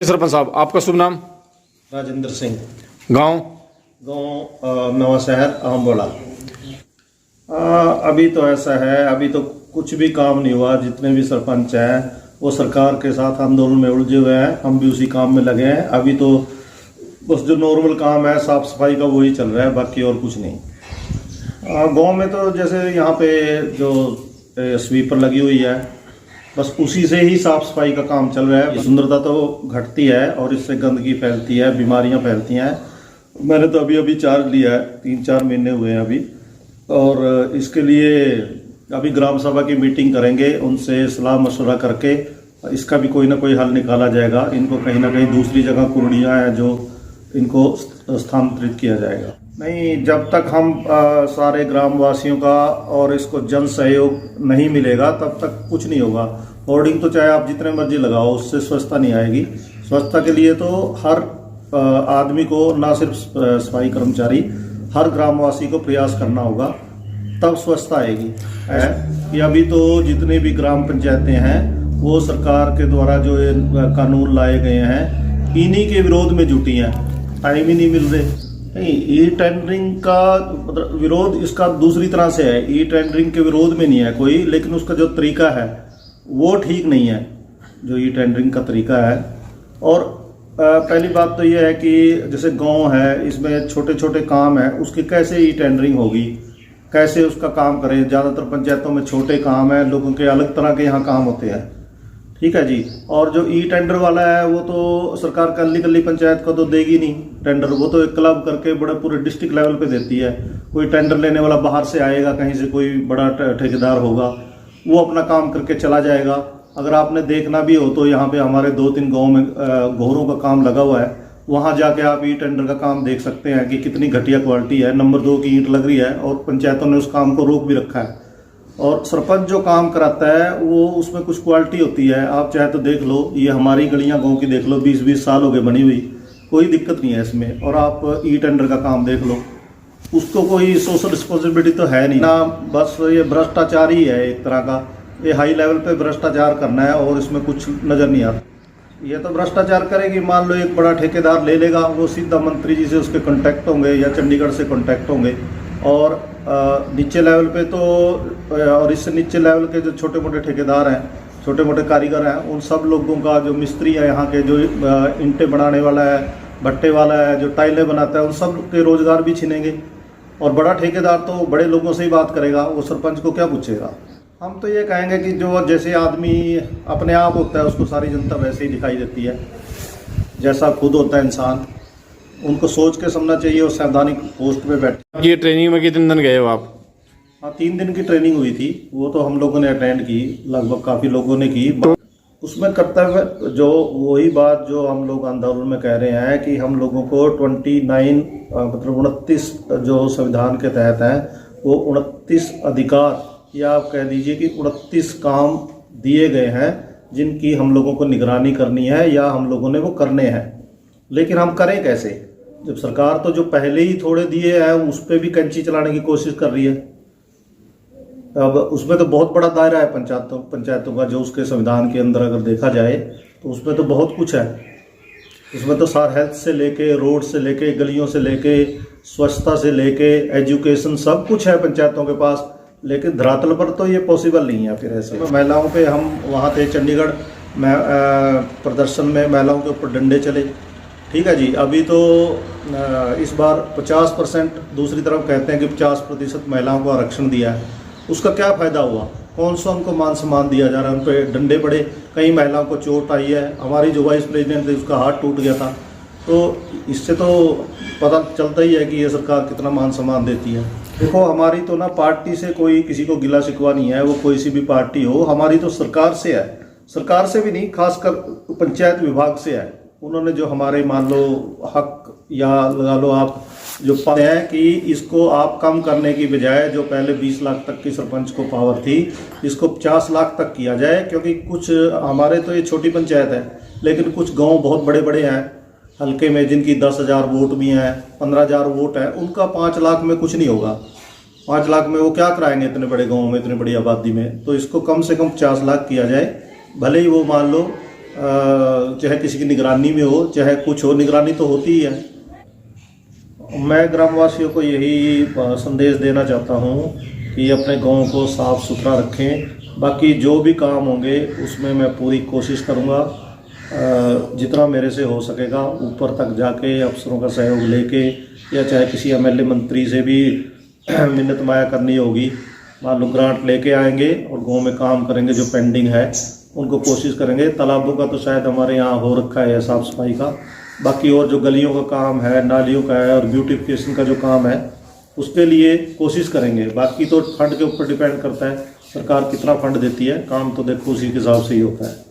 सरपंच साहब, आपका शुभ नाम? राजेंद्र सिंह। गांव? गांव नवा शहर अहमबोला। अभी तो ऐसा है, अभी तो कुछ भी काम नहीं हुआ। जितने भी सरपंच हैं वो सरकार के साथ आंदोलन में उलझे हुए हैं, हम भी उसी काम में लगे हैं। अभी तो बस जो नॉर्मल काम है साफ सफाई का वही चल रहा है, बाकी और कुछ नहीं। गांव में तो जैसे यहाँ पे जो स्वीपर लगी हुई है, बस उसी से ही साफ सफाई का काम चल रहा है। सुंदरता तो घटती है और इससे गंदगी फैलती है, बीमारियां फैलती हैं। मैंने तो अभी चार्ज लिया है, 3-4 महीने हुए हैं अभी, और इसके लिए अभी ग्राम सभा की मीटिंग करेंगे, उनसे सलाह मशवरा करके इसका भी कोई ना कोई हल निकाला जाएगा। इनको कहीं ना कहीं दूसरी जगह कुर्डियाँ हैं जो इनको स्थानांतरित किया जाएगा। नहीं, जब तक हम सारे ग्रामवासियों का और इसको जन सहयोग नहीं मिलेगा तब तक कुछ नहीं होगा। होर्डिंग तो चाहे आप जितने मर्जी लगाओ, उससे स्वच्छता नहीं आएगी। स्वच्छता के लिए तो हर आदमी को, ना सिर्फ सफाई कर्मचारी, हर ग्रामवासी को प्रयास करना होगा, तब स्वच्छता आएगी। कि अभी तो जितने भी ग्राम पंचायतें हैं वो सरकार के द्वारा जो कानून लाए गए हैं इन्हीं के विरोध में जुटी हैं। टाइम ही नहीं मिल रहे। नहीं, ई टेंडरिंग का मतलब विरोध इसका दूसरी तरह से है। ई टेंडरिंग के विरोध में नहीं है कोई, लेकिन उसका जो तरीका है वो ठीक नहीं है, जो ई टेंडरिंग का तरीका है। और पहली बात तो ये है कि जैसे गांव है, इसमें छोटे छोटे काम है, उसकी कैसे ई टेंडरिंग होगी, कैसे उसका काम करें। ज़्यादातर पंचायतों में छोटे काम है, लोगों के अलग तरह के यहाँ काम होते हैं, ठीक है जी। और जो ई टेंडर वाला है वो तो सरकार कल्ली कल्ली पंचायत को तो देगी नहीं टेंडर, वो तो एक क्लब करके बड़े पूरे डिस्ट्रिक्ट लेवल पे देती है। कोई टेंडर लेने वाला बाहर से आएगा, कहीं से कोई बड़ा ठेकेदार होगा, वो अपना काम करके चला जाएगा। अगर आपने देखना भी हो तो यहाँ पे हमारे 2-3 गाँव में घोरों का काम लगा हुआ है, वहाँ जाके आप ई टेंडर का काम देख सकते हैं कि कितनी घटिया क्वालिटी है। नंबर 2 की ईंट लग रही है और पंचायतों ने उस काम को रोक भी रखा है। और सरपंच जो काम कराता है वो उसमें कुछ क्वालिटी होती है। आप चाहे तो देख लो, ये हमारी गलियां गांव की देख लो, 20-20 साल हो गए बनी हुई, कोई दिक्कत नहीं है इसमें। और आप ई टेंडर का काम देख लो, उसको कोई सोशल रिस्पॉन्सिबिलिटी तो है नहीं ना, बस ये भ्रष्टाचार ही है एक तरह का। ये हाई लेवल पे भ्रष्टाचार करना है और इसमें कुछ नज़र नहीं आता। ये तो भ्रष्टाचार करेगी, मान लो एक बड़ा ठेकेदार ले लेगा, वो सीधा मंत्री जी से उसके कॉन्टैक्ट होंगे या चंडीगढ़ से कॉन्टैक्ट होंगे। और नीचे लेवल पे तो, और इससे नीचे लेवल के जो छोटे मोटे ठेकेदार हैं, छोटे मोटे कारीगर हैं, उन सब लोगों का, जो मिस्त्री है यहाँ के, जो ईंटें बनाने वाला है, भट्टे वाला है, जो टाइलें बनाता है, उन सब के रोजगार भी छीनेंगे। और बड़ा ठेकेदार तो बड़े लोगों से ही बात करेगा, वो सरपंच को क्या पूछेगा। हम तो ये कहेंगे कि जो जैसे आदमी अपने आप होता है उसको सारी जनता वैसे ही दिखाई देती है, जैसा खुद होता है इंसान। उनको सोच के समझना चाहिए और सैद्धांतिक पोस्ट पे बैठे। ये ट्रेनिंग में कितने दिन गए हो आप? हाँ, 3 दिन की ट्रेनिंग हुई थी, वो तो हम लोगों ने अटेंड की, लगभग काफ़ी लोगों ने की। उसमें कर्तव्य जो वही बात जो हम लोग आंदोलन में कह रहे हैं कि हम लोगों को 29 मतलब 29 जो संविधान के तहत है, वो 29 अधिकार, या आप कह दीजिए कि 29 काम दिए गए हैं जिनकी हम लोगों को निगरानी करनी है या हम लोगों ने वो करने हैं। लेकिन हम करें कैसे, जब सरकार तो जो पहले ही थोड़े दिए हैं उस पर भी कैंची चलाने की कोशिश कर रही है। अब उसमें तो बहुत बड़ा दायरा है पंचायतों का, जो उसके संविधान के अंदर अगर देखा जाए तो उसमें तो बहुत कुछ है। उसमें तो सार हेल्थ से लेके, रोड से लेके, गलियों से लेके, स्वच्छता से लेके, एजुकेशन, सब कुछ है पंचायतों के पास। लेकिन धरातल पर तो ये पॉसिबल नहीं है। फिर ऐसे महिलाओं पे हम वहाँ थे चंडीगढ़ में प्रदर्शन में, महिलाओं के ऊपर डंडे चले, ठीक है जी। अभी तो इस बार 50%, दूसरी तरफ कहते हैं कि 50% महिलाओं को आरक्षण दिया है। उसका क्या फ़ायदा हुआ? कौन सा उनको मान सम्मान दिया जा रहा है? उन पर डंडे पड़े, कई महिलाओं को चोट आई है। हमारी जो वाइस प्रेसिडेंट थी उसका हाथ टूट गया था। तो इससे तो पता चलता ही है कि ये सरकार कितना मान सम्मान देती है। देखो, हमारी तो ना पार्टी से कोई किसी को गिला शिकवा नहीं है, वो कोई सी भी पार्टी हो। हमारी तो सरकार से है, सरकार से भी नहीं, खासकर पंचायत विभाग से है। उन्होंने जो हमारे, मान लो हक या लगा लो आप, जो पाते हैं कि इसको आप कम करने की बजाय, जो पहले 20 लाख तक की सरपंच को पावर थी, इसको 50 लाख तक किया जाए। क्योंकि कुछ हमारे तो ये छोटी पंचायत है, लेकिन कुछ गांव बहुत बड़े बड़े हैं हल्के में, जिनकी 10,000 वोट भी हैं, 15,000 वोट है, उनका 5 लाख में कुछ नहीं होगा। 5 लाख में वो क्या कराएंगे इतने बड़े गाँव में, इतनी बड़ी आबादी में। तो इसको कम से कम 50 लाख किया जाए। भले ही वो मान लो चाहे किसी की निगरानी में हो चाहे कुछ हो, निगरानी तो होती ही है। मैं ग्रामवासियों को यही संदेश देना चाहता हूँ कि अपने गांव को साफ़ सुथरा रखें। बाकी जो भी काम होंगे उसमें मैं पूरी कोशिश करूँगा, जितना मेरे से हो सकेगा ऊपर तक जाके अफसरों का सहयोग लेके, या चाहे किसी एमएलए मंत्री से भी मिन्नत माया करनी होगी, मान लो ग्रांट लेके आएंगे और गांव में काम करेंगे। जो पेंडिंग है उनको कोशिश करेंगे। तालाबों का तो शायद हमारे यहाँ हो रखा है साफ़ सफाई का, बाकी और जो गलियों का काम है, नालियों का है और ब्यूटिफिकेशन का जो काम है उसके लिए कोशिश करेंगे। बाकी तो फंड के ऊपर डिपेंड करता है सरकार कितना फंड देती है, काम तो देखो उसी के हिसाब से ही होता है।